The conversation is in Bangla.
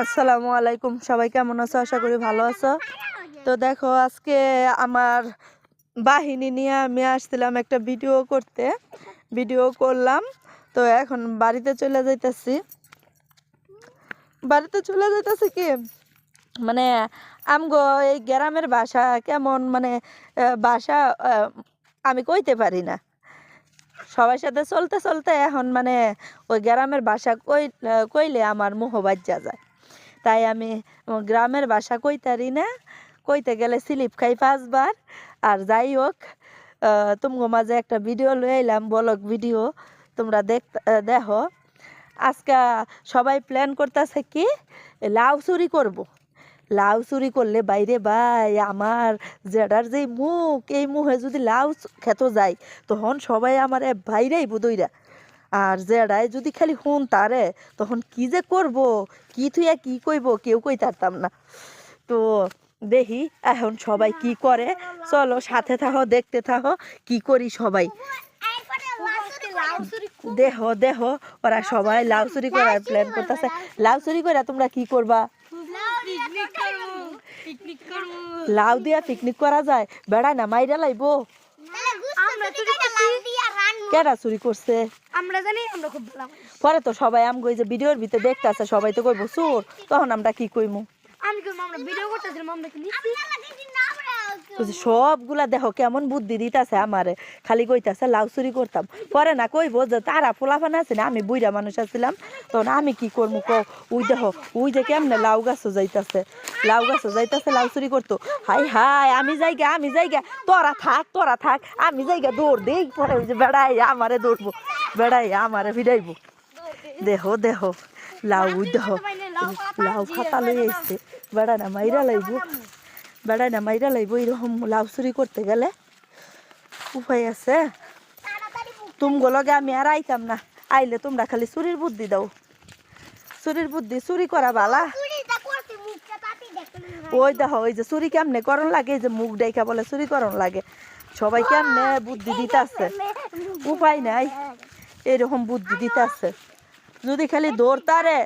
আসসালামু আলাইকুম, সবাই কেমন আছো? আশা করি ভালো আছো। তো দেখো, আজকে আমার বাহিনী নিয়ে আমি আসছিলাম একটা ভিডিও করতে, ভিডিও করলাম। তো এখন বাড়িতে চলে যাইতেছি কি মানে আমগো এই গ্রামের ভাষা কেমন মানে ভাষা আমি কইতে পারি না। সবার সাথে চলতে চলতে এখন মানে ওই গ্রামের ভাষা কইলে আমার মুখ বাজ্যা যায়। তাই আমি গ্রামের ভাষা কইতারি না, কইতে গেলে স্লিপ খাই 5 বার। আর যাই হোক, তোমার মাঝে একটা ভিডিও লয়ে এলাম, ব্লগ ভিডিও। তোমরা দেখো। আজকে সবাই প্ল্যান করতেছে কি লাউ চুরি করব। লাউ চুরি করলে বাইরে ভাই আমার জেডার যেই মুখ, এই মুখে যদি লাউ খেত যায় তখন সবাই আমার বাইরেই বুদইরা। আর জেডাই যদি খালি হুন তারে তখন কি যে করব, কি থুইয়া কি কইব কেউ কই তারতাম না। তো দেখি এখন সবাই কি করে, চলো সাথে থাকো, দেখতে থাকো কি করি সবাই। দেখো দেখো ওরা সবাই লাউ চুরি করার প্ল্যান করতেছে। লাউ চুরি করে তোমরা কি করবা? লাউ দিয়া পিকনিক করা যায়? বেড়ায় না মাইরা লাইবো? কেডা চুরি করছে? আমরা জানি, আমরা খুব ভালো। পরে তো সবাই আমগো এই যে ভিডিওর ভিতরে দেখতে আছে, সবাই তো কইবো চোর, তখন আমরা কি কইমু? আমি কই আমরা ভিডিও করতেছিলাম, আমরা কি নিছি? সবগুলা দেখো কেমন বুদ্ধি দিতেছে আমারে, খালি কইতাছে লাউ চুরি করতাম। পরে না কইবো যে তারা পোলাপান আছে না, আমি বুইড়া মানুষ আছিলাম তখন আমি কি করবো কও? ওই দেখো ওই যে কেমনে লাউ গাছও যাইতাছে, লাউ চুরি করতো। হাই হাই, আমি যাইগা তোরা থাক, আমি যাইগা দৌড় দেই। পরে ওই যে বেড়াই আমারে দৌড়বো, বেড়াই আমারে ভিড়াইবো। দেখো দেখো লাউ, দেখো লাউ খাতা লই আইছে। বেড়া না মাইরা লাইব এরকম লাউ চুরি করতে গেলে। উপায় আছে? তুমগো লগে আমি আর আইতাম না, আইলে তোমরা খালি চুরির বুদ্ধি দাও। চুরির বুদ্ধি চুরি করা বালা। ওই দেখো ওই যে চুরি কেমনে করন লাগে, এই যে মুখ ডাইকা বলে চুরি করন লাগে। সবাই কেমনে বুদ্ধি দিতেছে, উপায় নাই, এরকম বুদ্ধি দিতেছে। যদি খালি দৌড়তারে